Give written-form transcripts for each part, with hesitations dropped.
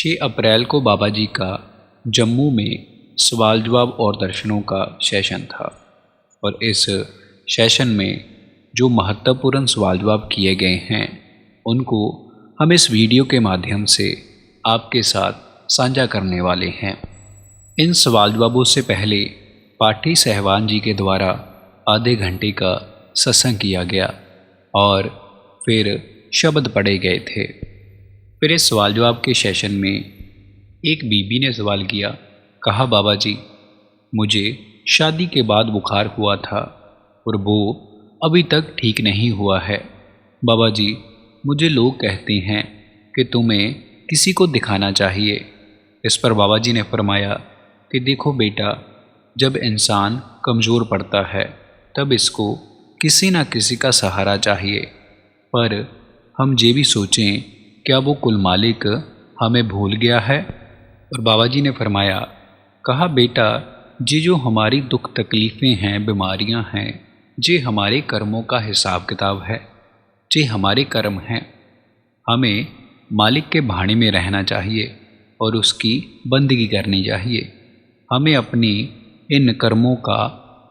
6 अप्रैल को बाबा जी का जम्मू में सवाल जवाब और दर्शनों का सेशन था और इस सेशन में जो महत्वपूर्ण सवाल जवाब किए गए हैं उनको हम इस वीडियो के माध्यम से आपके साथ साझा करने वाले हैं। इन सवाल जवाबों से पहले पाठी सहवान जी के द्वारा आधे घंटे का सत्संग किया गया और फिर शब्द पढ़े गए थे। फिर इस सवाल जवाब के सेशन में एक बीबी ने सवाल किया, कहा बाबा जी मुझे शादी के बाद बुखार हुआ था और वो अभी तक ठीक नहीं हुआ है। बाबा जी मुझे लोग कहते हैं कि तुम्हें किसी को दिखाना चाहिए। इस पर बाबा जी ने फरमाया कि देखो बेटा, जब इंसान कमज़ोर पड़ता है तब इसको किसी न किसी का सहारा चाहिए, पर हम ये भी सोचें क्या वो कुल मालिक हमें भूल गया है। और बाबा जी ने फरमाया, कहा बेटा ये जो हमारी दुख तकलीफ़ें हैं, बीमारियां हैं, ये हमारे कर्मों का हिसाब किताब है, ये हमारे कर्म हैं। हमें मालिक के भाणे में रहना चाहिए और उसकी बंदगी करनी चाहिए। हमें अपनी इन कर्मों का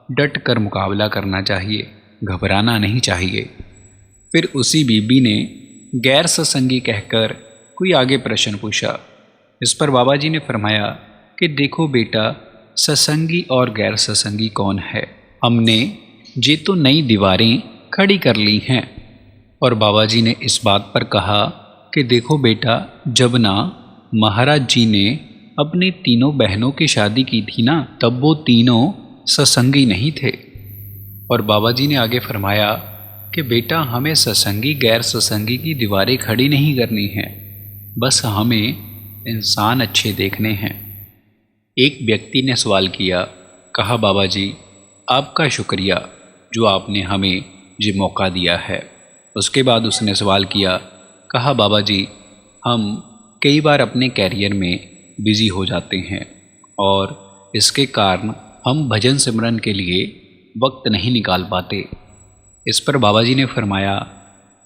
डट कर मुकाबला करना चाहिए, घबराना नहीं चाहिए। फिर उसी बीबी ने गैर सत्संगी कहकर कोई आगे प्रश्न पूछा। इस पर बाबा जी ने फरमाया कि देखो बेटा, सत्संगी और गैर सत्संगी कौन है? हमने ये तो नई दीवारें खड़ी कर ली हैं। और बाबा जी ने इस बात पर कहा कि देखो बेटा, जब ना महाराज जी ने अपनी तीनों बहनों की शादी की थी ना, तब वो तीनों सत्संगी नहीं थे। और बाबा जी ने आगे फरमाया कि बेटा हमें सत्संगी गैर सत्संगी की दीवारें खड़ी नहीं करनी हैं, बस हमें इंसान अच्छे देखने हैं। एक व्यक्ति ने सवाल किया, कहा बाबा जी आपका शुक्रिया जो आपने हमें ये मौका दिया है। उसके बाद उसने सवाल किया, कहा बाबा जी हम कई बार अपने कैरियर में बिज़ी हो जाते हैं और इसके कारण हम भजन सिमरन के लिए वक्त नहीं निकाल पाते। इस पर बाबा जी ने फरमाया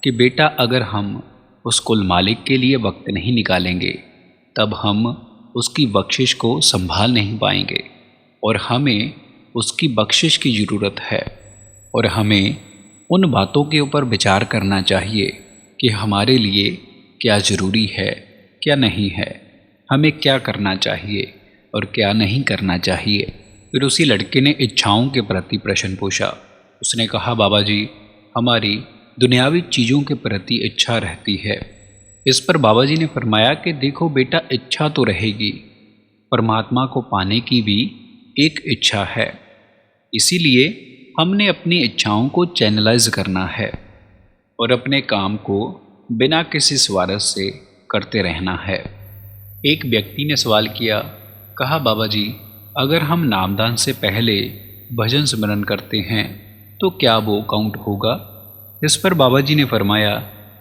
कि बेटा अगर हम उस कुल मालिक के लिए वक्त नहीं निकालेंगे तब हम उसकी बख्शिश को संभाल नहीं पाएंगे और हमें उसकी बख्शिश की ज़रूरत है। और हमें उन बातों के ऊपर विचार करना चाहिए कि हमारे लिए क्या ज़रूरी है, क्या नहीं है, हमें क्या करना चाहिए और क्या नहीं करना चाहिए। फिर उसी लड़के ने इच्छाओं के प्रति प्रश्न पूछा। उसने कहा बाबा जी हमारी दुनियावी चीज़ों के प्रति इच्छा रहती है। इस पर बाबा जी ने फरमाया कि देखो बेटा, इच्छा तो रहेगी, परमात्मा को पाने की भी एक इच्छा है। इसीलिए हमने अपनी इच्छाओं को चैनलाइज करना है और अपने काम को बिना किसी स्वार्थ से करते रहना है। एक व्यक्ति ने सवाल किया, कहा बाबा जी अगर हम नामदान से पहले भजन स्मरण करते हैं तो क्या वो काउंट होगा? इस पर बाबा जी ने फरमाया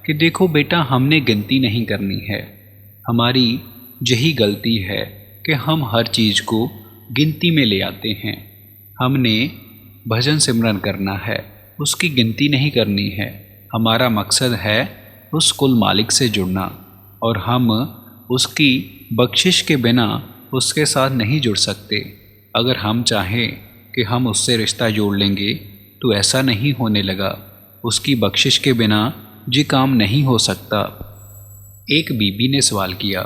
कि देखो बेटा, हमने गिनती नहीं करनी है। हमारी यही गलती है कि हम हर चीज़ को गिनती में ले आते हैं। हमने भजन सिमरन करना है, उसकी गिनती नहीं करनी है। हमारा मकसद है उस कुल मालिक से जुड़ना और हम उसकी बख्शिश के बिना उसके साथ नहीं जुड़ सकते। अगर हम चाहें कि हम उससे रिश्ता जोड़ लेंगे तो ऐसा नहीं होने लगा। उसकी बख्शिश के बिना ये काम नहीं हो सकता। एक बीबी ने सवाल किया,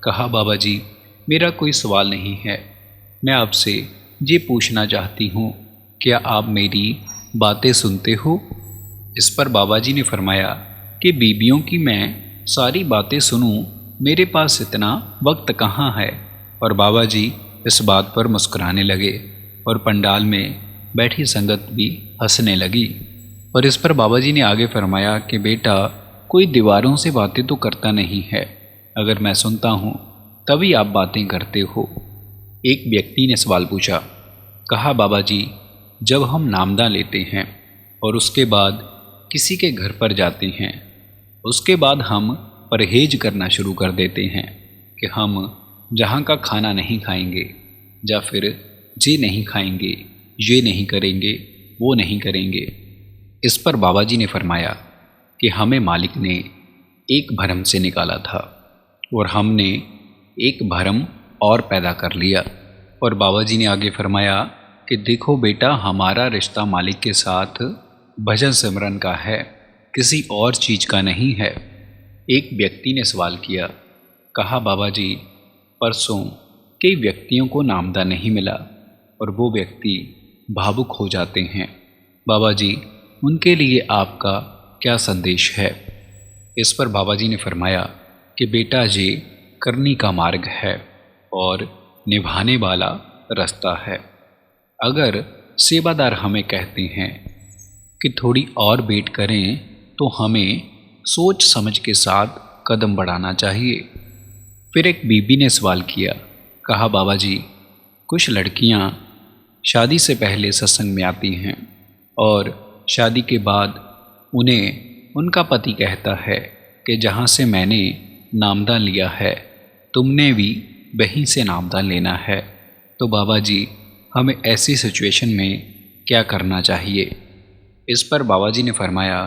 कहा बाबा जी मेरा कोई सवाल नहीं है, मैं आपसे ये पूछना चाहती हूँ, क्या आप मेरी बातें सुनते हो? इस पर बाबा जी ने फरमाया कि बीबियों की मैं सारी बातें सुनूं, मेरे पास इतना वक्त कहाँ है। और बाबा जी इस बात पर मुस्कुराने लगे और पंडाल में बैठी संगत भी हंसने लगी। और इस पर बाबा जी ने आगे फरमाया कि बेटा, कोई दीवारों से बातें तो करता नहीं है, अगर मैं सुनता हूँ तभी आप बातें करते हो। एक व्यक्ति ने सवाल पूछा, कहा बाबा जी जब हम नामदान लेते हैं और उसके बाद किसी के घर पर जाते हैं, उसके बाद हम परहेज करना शुरू कर देते हैं कि हम जहाँ का खाना नहीं खाएंगे या फिर ये नहीं खाएंगे, ये नहीं करेंगे, वो नहीं करेंगे। इस पर बाबा जी ने फरमाया कि हमें मालिक ने एक भरम से निकाला था और हमने एक भरम और पैदा कर लिया। और बाबा जी ने आगे फरमाया कि देखो बेटा, हमारा रिश्ता मालिक के साथ भजन सिमरन का है, किसी और चीज़ का नहीं है। एक व्यक्ति ने सवाल किया, कहा बाबा जी, परसों कई व्यक्तियों को नामदा नहीं मिला और वो व्यक्ति भावुक हो जाते हैं। बाबा जी, उनके लिए आपका क्या संदेश है? इस पर बाबा जी ने फरमाया कि बेटा, ये करनी का मार्ग है और निभाने वाला रास्ता है। अगर सेवादार हमें कहते हैं कि थोड़ी और वेट करें, तो हमें सोच समझ के साथ कदम बढ़ाना चाहिए। फिर एक बीबी ने सवाल किया, कहा बाबा जी, कुछ लड़कियां शादी से पहले सत्संग में आती हैं और शादी के बाद उन्हें उनका पति कहता है कि जहाँ से मैंने नामदान लिया है, तुमने भी वहीं से नामदान लेना है। तो बाबा जी, हमें ऐसी सिचुएशन में क्या करना चाहिए? इस पर बाबा जी ने फरमाया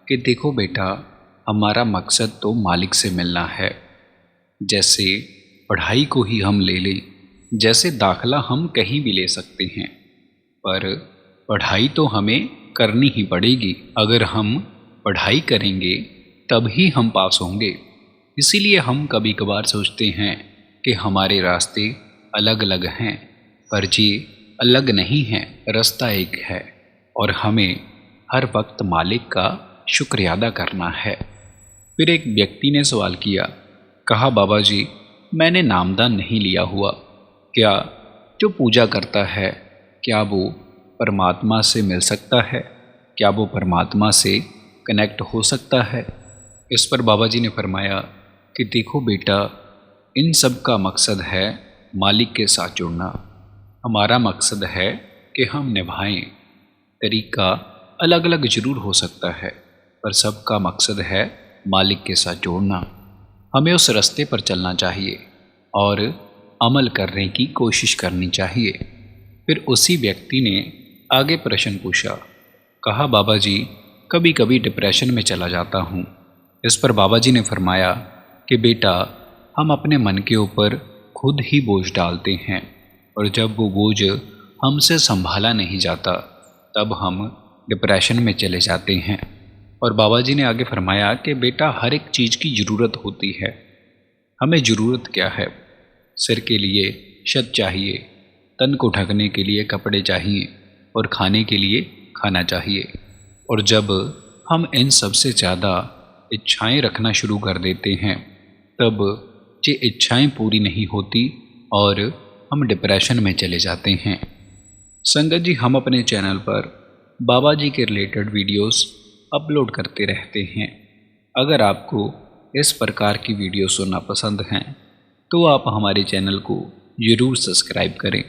कि देखो बेटा, हमारा मकसद तो मालिक से मिलना है। जैसे पढ़ाई को ही हम ले लें, जैसे दाखला हम कहीं भी ले सकते हैं, पर पढ़ाई तो हमें करनी ही पड़ेगी। अगर हम पढ़ाई करेंगे तभी हम पास होंगे। इसीलिए हम कभी कभार सोचते हैं कि हमारे रास्ते अलग अलग हैं, पर ये अलग नहीं हैं, रास्ता एक है और हमें हर वक्त मालिक का शुक्रिया अदा करना है। फिर एक व्यक्ति ने सवाल किया, कहा बाबा जी, मैंने नामदान नहीं लिया हुआ, क्या जो पूजा करता है क्या वो परमात्मा से मिल सकता है? क्या वो परमात्मा से कनेक्ट हो सकता है? इस पर बाबा जी ने फरमाया कि देखो बेटा, इन सब का मकसद है मालिक के साथ जुड़ना। हमारा मकसद है कि हम निभाएं। तरीका अलग अलग ज़रूर हो सकता है, पर सबका मकसद है मालिक के साथ जोड़ना। हमें उस रास्ते पर चलना चाहिए और अमल करने की कोशिश करनी चाहिए। फिर उसी व्यक्ति ने आगे प्रश्न पूछा, कहा बाबा जी, कभी कभी डिप्रेशन में चला जाता हूँ। इस पर बाबा जी ने फरमाया कि बेटा, हम अपने मन के ऊपर खुद ही बोझ डालते हैं और जब वो बोझ हमसे संभाला नहीं जाता तब हम डिप्रेशन में चले जाते हैं। और बाबा जी ने आगे फरमाया कि बेटा, हर एक चीज़ की ज़रूरत होती है। हमें ज़रूरत क्या है? सिर के लिए छत चाहिए, तन को ढकने के लिए कपड़े चाहिए और खाने के लिए खाना चाहिए। और जब हम इन सबसे ज़्यादा इच्छाएं रखना शुरू कर देते हैं, तब ये इच्छाएं पूरी नहीं होती और हम डिप्रेशन में चले जाते हैं। संगत जी, हम अपने चैनल पर बाबा जी के रिलेटेड वीडियोस अपलोड करते रहते हैं। अगर आपको इस प्रकार की वीडियो सुनना पसंद हैं तो आप हमारे चैनल को ज़रूर सब्सक्राइब करें